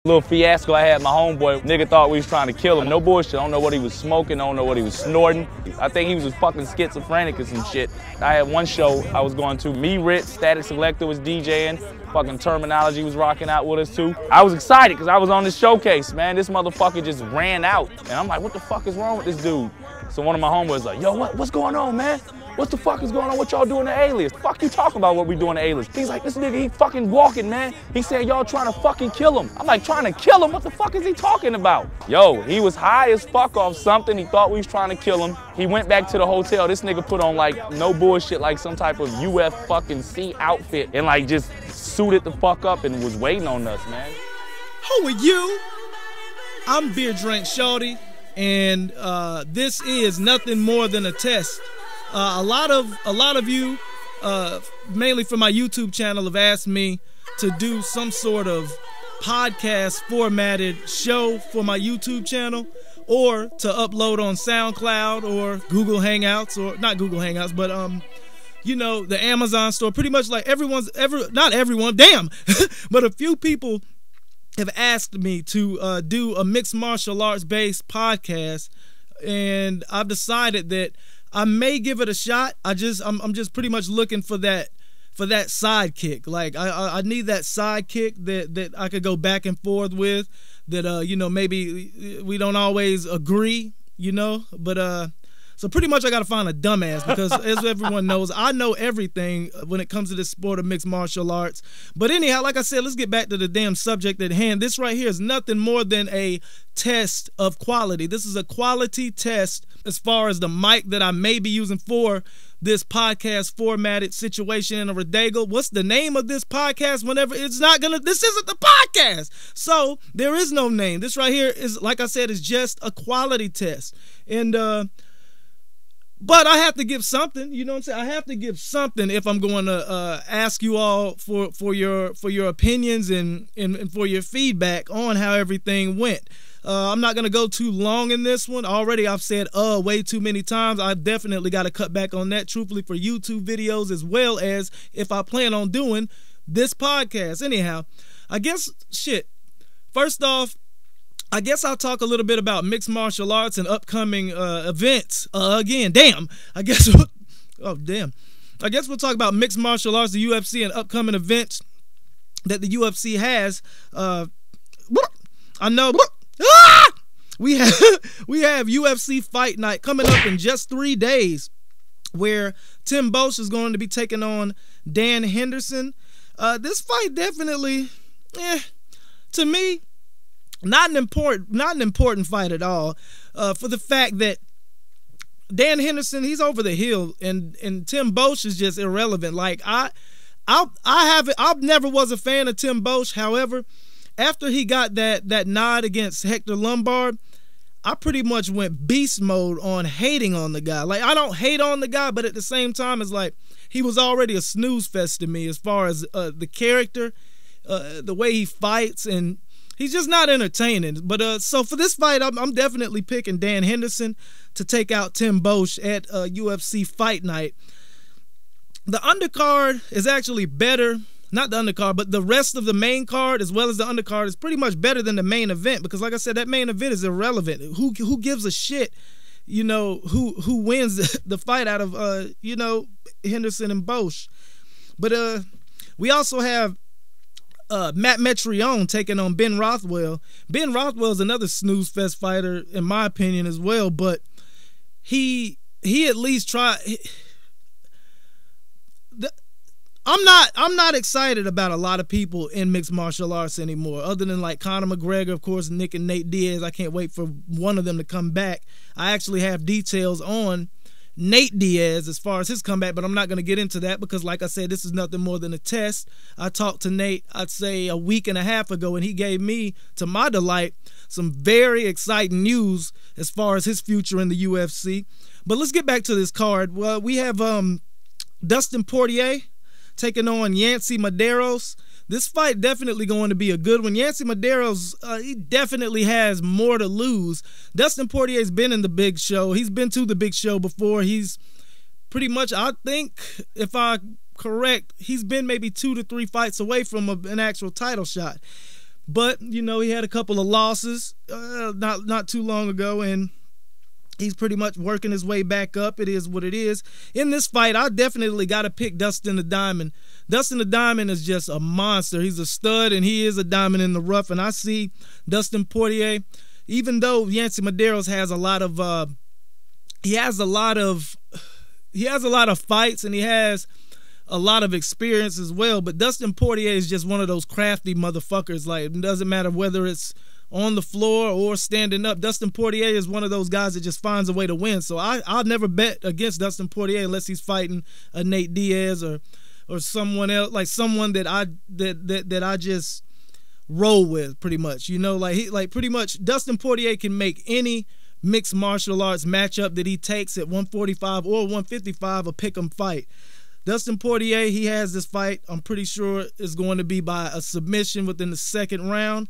Little fiasco I had my homeboy. Nigga thought we was trying to kill him. No bullshit. I don't know what he was smoking. I don't know what he was snorting. I think he was just fucking schizophrenic or some shit. I had one show I was going to. Me, Ritz, Static Selector was DJing. Fucking Terminology was rocking out with us too. I was excited because I was on this showcase, man. This motherfucker just ran out. And I'm like, what the fuck is wrong with this dude? So one of my homeboys was like, yo, what's going on, man? What the fuck is going on? What y'all doing to Alias? Fuck you talking about what we doing to Alias? He's like, this nigga, he fucking walking, man. He said y'all trying to fucking kill him. I'm like, trying to kill him? What the fuck is he talking about? Yo, he was high as fuck off something. He thought we was trying to kill him. He went back to the hotel. This nigga put on like no bullshit, like some type of UF fucking C outfit and like just suited the fuck up and was waiting on us, man. Who are you? I'm Beer Drink Shorty, and this is nothing more than a test. A lot of you, mainly from my YouTube channel, have asked me to do some sort of podcast formatted show for my YouTube channel, or to upload on SoundCloud or Google Hangouts, or not Google Hangouts, but you know, the Amazon store. Pretty much like not everyone, damn, but a few people have asked me to do a mixed martial arts based podcast, and I've decided that I may give it a shot. I'm just pretty much looking for that sidekick. Like I need that sidekick that I could go back and forth with. That you know, maybe we don't always agree, you know, but so pretty much I gotta find a dumbass, because as everyone knows, I know everything when it comes to this sport of mixed martial arts. But anyhow, like I said, let's get back to the damn subject at hand. This right here is nothing more than a test of quality. This is a quality test as far as the mic that I may be using for this podcast formatted situation in a Rodego. What's the name of this podcast? Whenever it's not gonna, this isn't the podcast. So there is no name. This right here is, like I said, is just a quality test. And but I have to give something, you know what I'm saying? I have to give something if I'm going to ask you all for your opinions and for your feedback on how everything went. I'm not going to go too long in this one. Already I've said way too many times. I've definitely got to cut back on that, truthfully, for YouTube videos, as well as if I plan on doing this podcast. Anyhow, I guess, shit, first off, I guess I'll talk a little bit about mixed martial arts and upcoming events. Again, damn. I guess, oh, damn. I guess we'll talk about mixed martial arts, the UFC, and upcoming events that the UFC has. I know. We have UFC Fight Night coming up in just 3 days, where Tim Boetsch is going to be taking on Dan Henderson. This fight definitely, to me, not an important fight at all, for the fact that Dan Henderson, he's over the hill, and Tim Boetsch is just irrelevant. Like I never was a fan of Tim Boetsch. However, after he got that nod against Hector Lombard, I pretty much went beast mode on hating on the guy. Like, I don't hate on the guy, but at the same time, it's like he was already a snooze fest to me as far as the character, the way he fights, and he's just not entertaining. But so for this fight, I'm definitely picking Dan Henderson to take out Tim Boetsch at UFC Fight Night. The undercard is actually better. Not the undercard, but the rest of the main card, as well as the undercard, is pretty much better than the main event, because, like I said, that main event is irrelevant. Who gives a shit, you know, who wins the fight out of you know, Henderson and Boetsch? But we also have Matt Metrione taking on Ben Rothwell. Ben Rothwell is another snooze fest fighter, in my opinion, as well, but he at least tried. I'm not excited about a lot of people in mixed martial arts anymore, other than like Conor McGregor, of course, Nick and Nate Diaz. I can't wait for one of them to come back. I actually have details on Nate Diaz as far as his comeback, but I'm not going to get into that because, like I said, this is nothing more than a test. I talked to Nate, I'd say a week and a half ago, and he gave me, to my delight, some very exciting news as far as his future in the UFC. But let's get back to this card. Well, we have Dustin Poirier taking on Yancy Medeiros. This fight definitely going to be a good one. Yancy Medeiros, he definitely has more to lose. Dustin Poirier's been in the big show. He's been to the big show before. He's pretty much, I think, if I'm correct, he's been maybe 2 to 3 fights away from an actual title shot. But, you know, he had a couple of losses not too long ago, and he's pretty much working his way back up. It is what it is. In this fight, I definitely got to pick Dustin the Diamond. Dustin the Diamond is just a monster. He's a stud, and he is a diamond in the rough. And I see Dustin Poirier, even though Yancy Medeiros has a lot of he has a lot of fights, and he has a lot of experience as well. But Dustin Poirier is just one of those crafty motherfuckers. Like, it doesn't matter whether it's on the floor or standing up. Dustin Poirier is one of those guys that just finds a way to win. So I'll never bet against Dustin Poirier unless he's fighting a Nate Diaz or someone else, like someone that I just roll with, pretty much. You know, like pretty much Dustin Poirier can make any mixed martial arts matchup that he takes at 145 or 155 a pick'em fight. Dustin Poirier, he has this fight, I'm pretty sure, is going to be by a submission within the second round.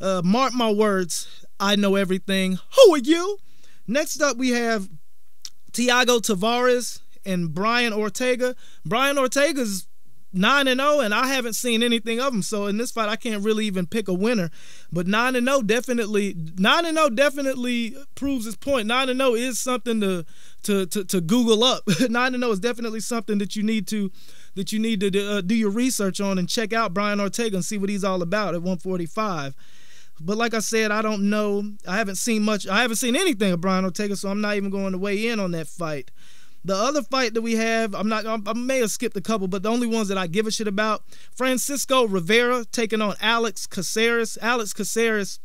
Mark my words, I know everything. Who are you? Next up, we have Thiago Tavares and Brian Ortega. Brian Ortega's 9-0, and I haven't seen anything of him. So in this fight, I can't really even pick a winner. But 9-0 definitely proves his point. 9-0 is something to Google up. 9-0 is definitely something that you need to do your research on and check out Brian Ortega and see what he's all about at 145. But like I said, I don't know. I haven't seen much. I haven't seen anything of Brian Ortega, so I'm not even going to weigh in on that fight. The other fight that we have, I may have skipped a couple, but the only ones that I give a shit about, Francisco Rivera taking on Alex Caceres. Alex Caceres,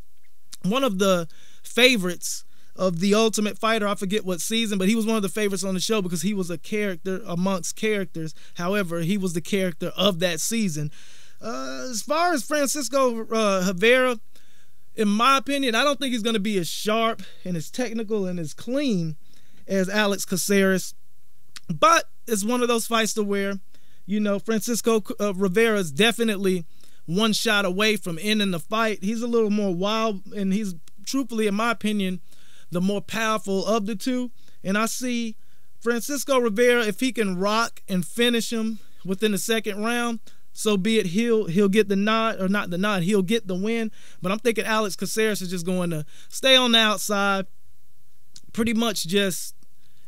one of the favorites of The Ultimate Fighter. I forget what season, but he was one of the favorites on the show because he was a character amongst characters. However, he was the character of that season. As far as Francisco Rivera, in my opinion, I don't think he's going to be as sharp and as technical and as clean as Alex Caceres. But it's one of those fights to where, you know, Francisco Rivera is definitely one shot away from ending the fight. He's a little more wild, and he's, truthfully, in my opinion, the more powerful of the two. And I see Francisco Rivera, if he can rock and finish him within the second round, so be it. He'll get the nod, or not the nod, he'll get the win. But I'm thinking Alex Caceres is just going to stay on the outside, pretty much just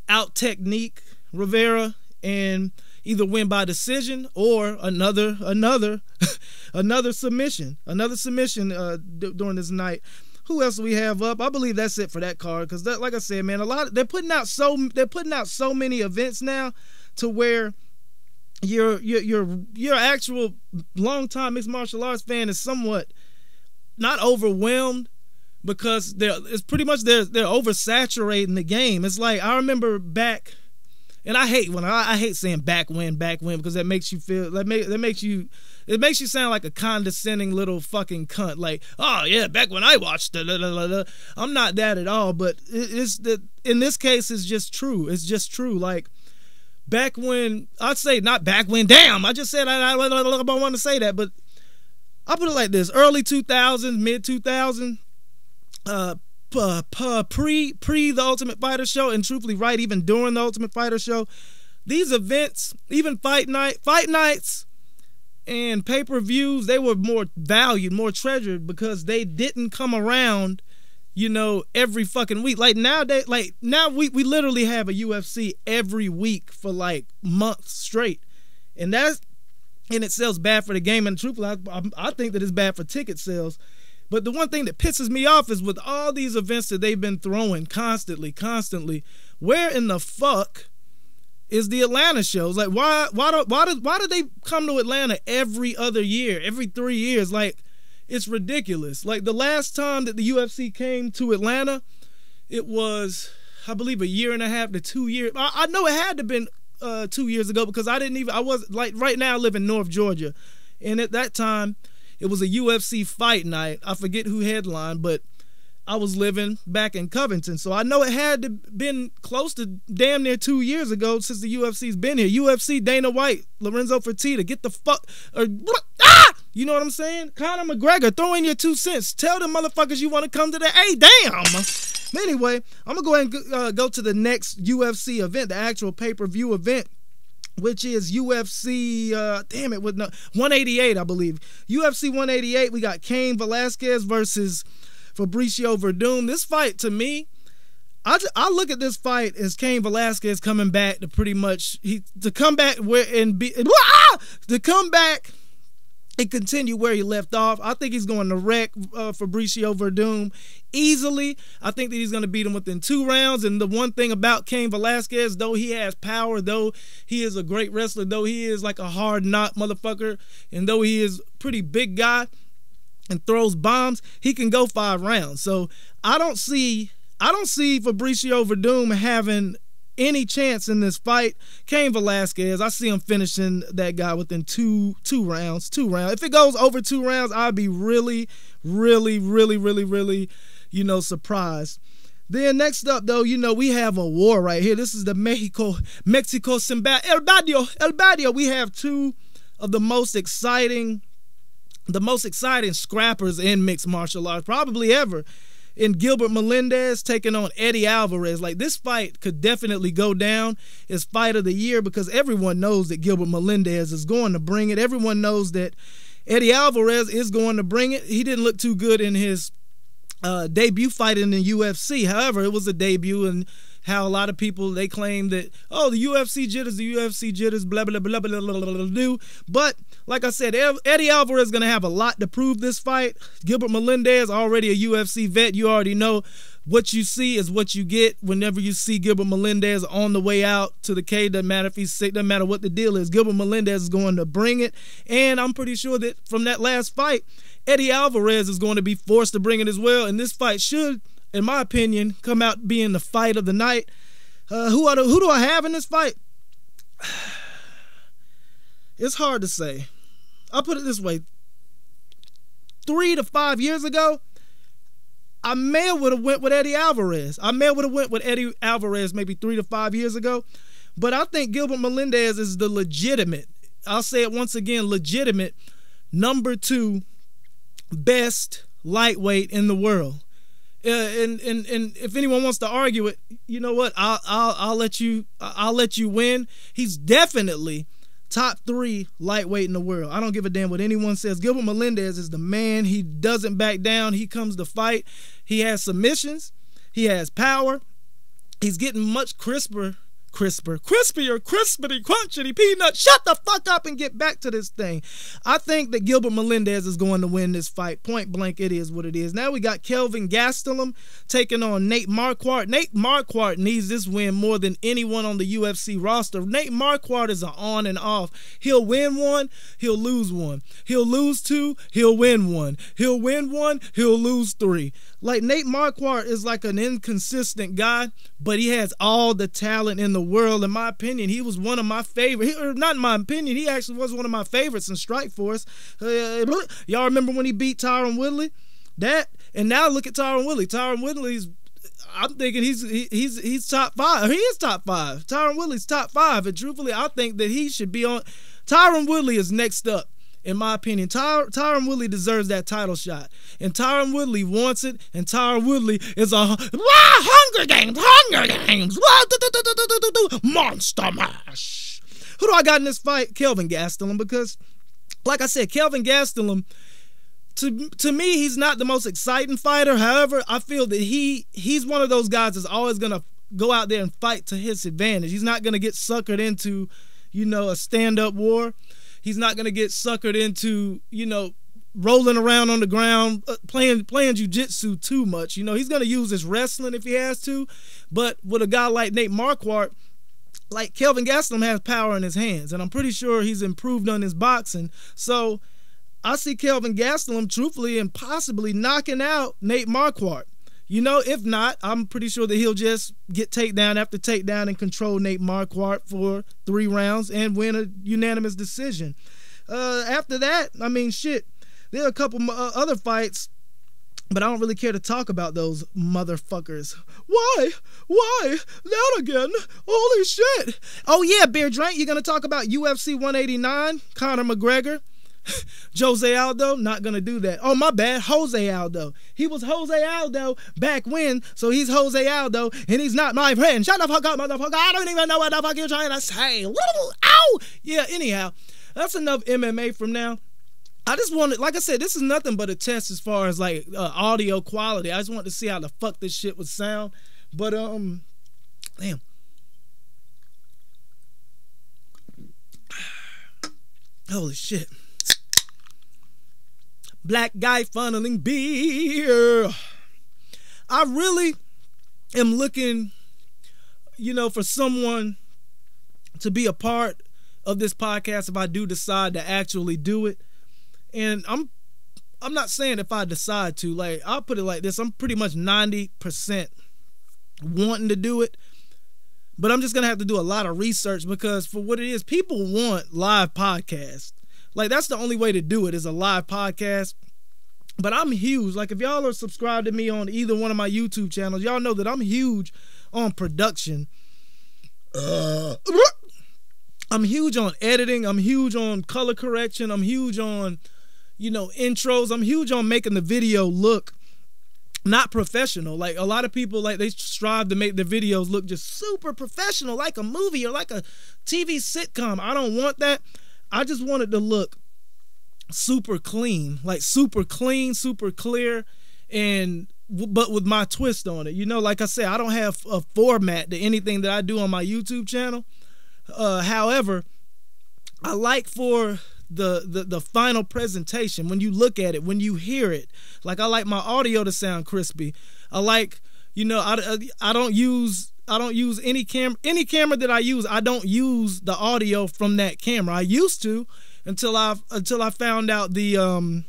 out-technique Rivera and either win by decision or another submission during this night. Who else do we have up? I believe that's it for that card, because like I said, man, they're putting out so many events now to where your actual long-time mixed martial arts fan is somewhat not overwhelmed, because it's pretty much they're oversaturating the game. It's like, I remember back, and I hate saying back when, because that makes you feel, it makes you sound like a condescending little fucking cunt. Like, oh yeah, back when I watched it. I'm not that at all, but in this case, it's just true. It's just true. Like, back when, I'd say not back when, damn, I just said I don't want to say that, but I'll put it like this: early 2000s, mid 2000s, pre the Ultimate Fighter show, and truthfully, right, even during the Ultimate Fighter show, these events, even fight nights and pay-per-views, they were more valued, more treasured, because they didn't come around, you know, every fucking week. Like nowadays, now we literally have a UFC every week for like months straight, and that's in itself bad for the game. And truthfully, I think that it's bad for ticket sales. But the one thing that pisses me off is with all these events that they've been throwing constantly, where in the fuck is the Atlanta shows? Like, why do they come to Atlanta every other year, every 3 years? Like, it's ridiculous. Like, the last time that the UFC came to Atlanta, it was, I believe, 1.5 to 2 years. I know it had to have been 2 years ago, because I was like, right now I live in North Georgia, and at that time it was a UFC Fight Night. I forget who headlined, but I was living back in Covington, so I know it had to been close to damn near 2 years ago since the UFC's been here. UFC, Dana White, Lorenzo Fertitta, get the fuck, or you know what I'm saying? Conor McGregor, throw in your 2 cents. Tell them motherfuckers you want to come to the, hey, damn. But anyway, I'm gonna go ahead and go to the next UFC event, the actual pay-per-view event, which is UFC, 188, I believe. UFC 188, we got Cain Velasquez versus Fabricio Werdum. This fight, to me, I look at this fight as Cain Velasquez coming back to pretty much to come back and continue where he left off. I think he's going to wreck Fabricio Werdum easily. I think that he's going to beat him within 2 rounds. And the one thing about Cain Velasquez, though he has power, though he is a great wrestler, though he is like a hard knock motherfucker, and though he is a pretty big guy and throws bombs, he can go 5 rounds. So I don't see Fabricio Werdum having any chance in this fight. Cain Velasquez, I see him finishing that guy within two rounds. If it goes over 2 rounds, I'd be really, you know, surprised. Then next up, though, you know, we have a war right here. This is the Mexico El Badio. We have 2 of the most exciting scrappers in mixed martial arts probably ever. In Gilbert Melendez taking on Eddie Alvarez. Like, this fight could definitely go down as fight of the year because everyone knows that Gilbert Melendez is going to bring it. Everyone knows that Eddie Alvarez is going to bring it. He didn't look too good in his debut fight in the UFC. However, it was a debut, and how a lot of people, they claim that, oh, the UFC jitters, blah, blah, blah, blah, blah, blah, blah. But like I said, Eddie Alvarez is going to have a lot to prove this fight. Gilbert Melendez, already a UFC vet. You already know what you see is what you get whenever you see Gilbert Melendez on the way out to the cage. Doesn't matter if he's sick, doesn't matter what the deal is. Gilbert Melendez is going to bring it. And I'm pretty sure that from that last fight, Eddie Alvarez is going to be forced to bring it as well. And this fight should, in my opinion, come out being the fight of the night. Who do I have in this fight? It's hard to say. I'll put it this way. 3 to 5 years ago, I may would have went with Eddie Alvarez. Maybe 3 to 5 years ago. But I think Gilbert Melendez is the legitimate, I'll say it once again, legitimate number 2 best lightweight in the world. And if anyone wants to argue it, you know what? I'll let you win. He's definitely top 3 lightweight in the world. I don't give a damn what anyone says. Gilbert Melendez is the man. He doesn't back down. He comes to fight. He has submissions. He has power. He's getting much crispier, crispity, crunchity, peanut. Shut the fuck up and get back to this thing. I think that Gilbert Melendez is going to win this fight. Point blank, it is what it is. Now we got Kelvin Gastelum taking on Nate Marquardt. Nate Marquardt needs this win more than anyone on the UFC roster. Nate Marquardt is an on and off. He'll win 1, he'll lose 1. He'll lose 2, he'll win 1. He'll win 1, he'll lose 3. Like, Nate Marquardt is like an inconsistent guy, but he has all the talent in the world. In my opinion, he was one of my favorites. Not in my opinion, he actually was one of my favorites in Strikeforce. Y'all remember when he beat Tyron Woodley? And now look at Tyron Woodley. Tyron Woodley's, I'm thinking he's top 5. He is top 5. Tyron Woodley's top 5. And truthfully, I think that he should be on. Tyron Woodley is next up. In my opinion, Tyron Woodley deserves that title shot. And Tyron Woodley wants it. And Tyron Woodley is a Hunger Games, Monster Mash. Who do I got in this fight? Kelvin Gastelum. Because, like I said, Kelvin Gastelum, to me, he's not the most exciting fighter. However, I feel that he's one of those guys that's always going to go out there and fight to his advantage. He's not going to get suckered into, you know, a stand-up war. He's not going to get suckered into, you know, rolling around on the ground, playing jiu-jitsu too much. You know, he's going to use his wrestling if he has to. But with a guy like Nate Marquardt, like, Kelvin Gastelum has power in his hands. And I'm pretty sure he's improved on his boxing. So I see Kelvin Gastelum, truthfully and possibly, knocking out Nate Marquardt. You know, if not, I'm pretty sure that he'll just get takedown after takedown and control Nate Marquardt for 3 rounds and win a unanimous decision. After that, I mean, shit, there are a couple other fights, but I don't really care to talk about those motherfuckers. Why? That again? Holy shit. Oh, yeah, Beer Drink, you're going to talk about UFC 189, Conor McGregor. Jose Aldo, not gonna do that. Oh, my bad, Jose Aldo. He was Jose Aldo back when, so he's Jose Aldo, and he's not my friend. Shut the fuck up, motherfucker. I don't even know what the fuck you're trying to say. Ow! Yeah, anyhow, that's enough MMA from now. I just wanted, like I said, this is nothing but a test as far as like audio quality. I just wanted to see how the fuck this shit would sound. But damn. Holy shit. Black guy funneling beer. I really am looking, you know, for someone to be a part of this podcast if I do decide to actually do it. And I'm not saying if I decide to, like, I'll put it like this, I'm pretty much 90% wanting to do it. But I'm just going to have to do a lot of research, because for what it is, people want live podcasts. Like, that's the only way to do it, is a live podcast. But I'm huge. Like, if y'all are subscribed to me on either one of my YouTube channels, y'all know that I'm huge on production. I'm huge on editing. I'm huge on color correction. I'm huge on, you know, intros. I'm huge on making the video look not professional. Like, a lot of people, like, they strive to make their videos look just super professional, like a movie or like a TV sitcom. I don't want that. I just want it to look super clean, like super clean, super clear, and but with my twist on it. You know, like I said, I don't have a format to anything that I do on my YouTube channel. However, I like for the final presentation, when you look at it, when you hear it, like, I like my audio to sound crispy. I like, you know, I don't use any camera that I use. I don't use the audio from that camera. I used to, until I found out the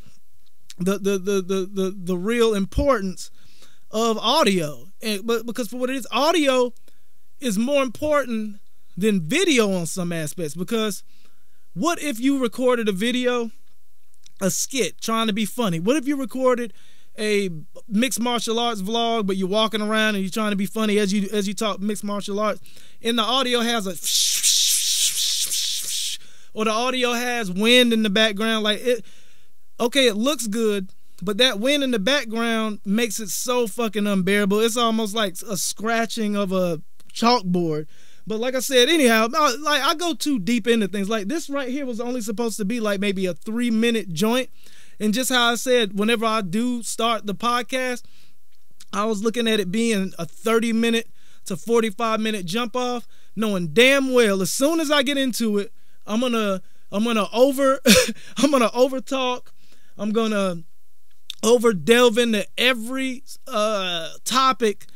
real importance of audio. But because for what it is, audio is more important than video on some aspects. Because what if you recorded a video, a skit trying to be funny? What if you recorded a mixed martial arts vlog, but you're walking around and you're trying to be funny as you talk mixed martial arts, and the audio has a or the audio has wind in the background? Like, it looks good, but that wind in the background makes it so fucking unbearable. It's almost like a scratching of a chalkboard. But like I said, anyhow, like, I go too deep into things. Like, this right here was only supposed to be like maybe a 3-minute joint. And just how I said, whenever I do start the podcast, I was looking at it being a 30-minute to 45-minute jump off, knowing damn well as soon as I get into it, I'm gonna over talk. I'm gonna over delve into every topic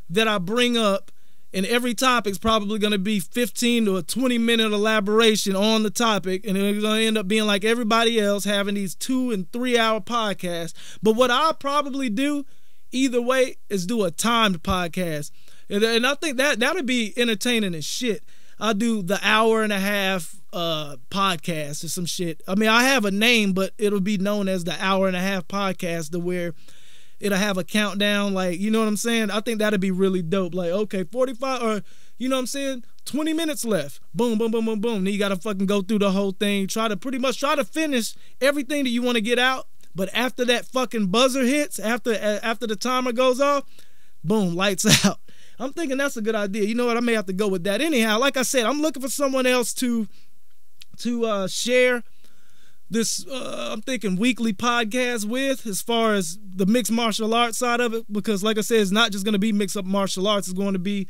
that I bring up. And every topic's probably going to be 15 to a 20-minute elaboration on the topic. And it's going to end up being like everybody else, having these 2- and 3-hour podcasts. But what I'll probably do, either way, is do a timed podcast. And I think that'll be entertaining as shit. I'll do the 1.5 hour podcast or some shit. I mean, I have a name, but it'll be known as the 1.5 hour podcast, to where it'll have a countdown, like, you know what I'm saying? I think that'd be really dope. Like, okay, 45, or, you know what I'm saying, 20 minutes left. Boom, boom, boom, boom, boom. Then you gotta fucking go through the whole thing. Pretty much try to finish everything that you want to get out. But after that fucking buzzer hits, after the timer goes off, boom, lights out. I'm thinking that's a good idea. You know what? I may have to go with that. Anyhow, like I said, I'm looking for someone else to share this I'm thinking weekly podcast with, as far as the mixed martial arts side of it, because like I said, it's not just going to be mixed up martial arts. It's going to be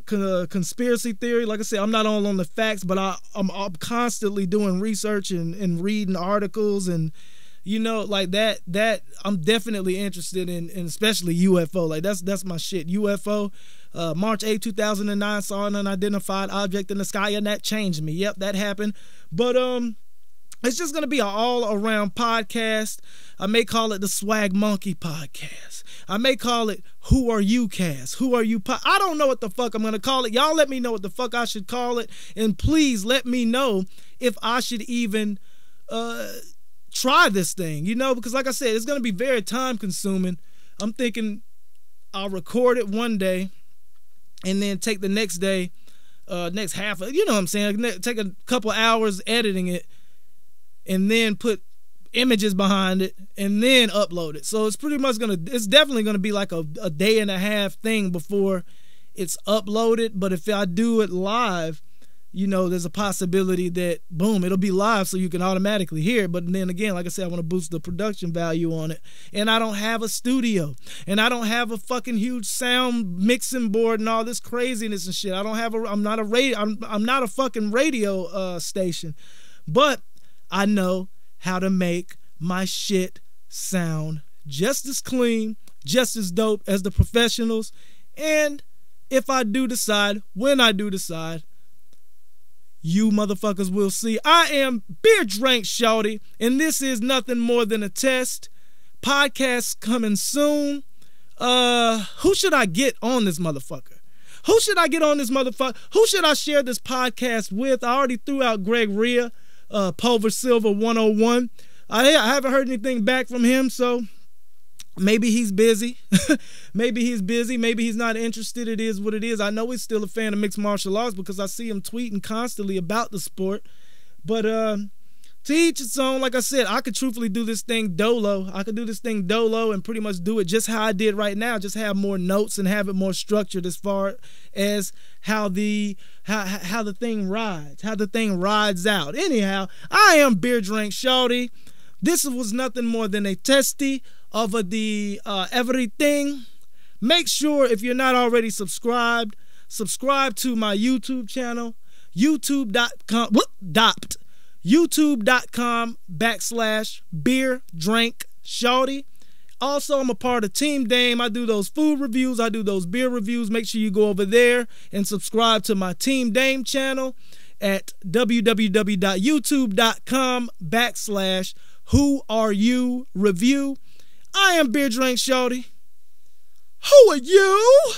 conspiracy theory. Like I said, I'm not all on the facts, but I'm constantly doing research and reading articles, and you know, like that I'm definitely interested in especially UFO. Like, that's my shit. UFO. March 8, 2009, saw an unidentified object in the sky, and that changed me. Yep, that happened. But it's just going to be an all-around podcast. I may call it the Swag Monkey Podcast. I may call it Who Are You Cast. Who Are You I don't know what the fuck I'm going to call it. Y'all let me know what the fuck I should call it. And please let me know if I should even try this thing. You know, because like I said, it's going to be very time-consuming. I'm thinking I'll record it one day and then take the next day, next half, you know what I'm saying, take a couple hours editing it, and then put images behind it, and then upload it. So it's definitely gonna be like a day and a half thing before it's uploaded. But if I do it live, you know, there's a possibility that, boom, it'll be live so you can automatically hear it. But then again, like I said, I want to boost the production value on it. And I don't have a studio. And I don't have a fucking huge sound mixing board and all this craziness and shit. I'm not a fucking radio station. But I know how to make my shit sound just as clean, just as dope as the professionals. And if I do decide, when I do decide, you motherfuckers will see. I am Beer Drink Shorty, and this is Nothing More Than a Test. Podcast coming soon. Who should I get on this motherfucker? Who should I get on this motherfucker? Who should I share this podcast with? I already threw out Greg Rhea, Pulver Silver 101. I haven't heard anything back from him, so maybe he's busy. Maybe he's busy. Maybe he's not interested. It is what it is. I know he's still a fan of mixed martial arts because I see him tweeting constantly about the sport. But to each its own. Like I said, I could truthfully do this thing dolo. I could do this thing dolo and pretty much do it just how I did right now. Just have more notes and have it more structured as far as how the thing rides, how the thing rides out. Anyhow, I am Beer Drink Shorty. This was nothing more than a testy of the everything. Make sure, if you're not already subscribe to my YouTube channel, youtube.com/Beer Drink Shorty. Also, I'm a part of Team Dame. I do those food reviews. I do those beer reviews. Make sure you go over there and subscribe to my Team Dame channel at www.youtube.com/WhoAreYouReview. I am Beer Drink Shorty. Who are you?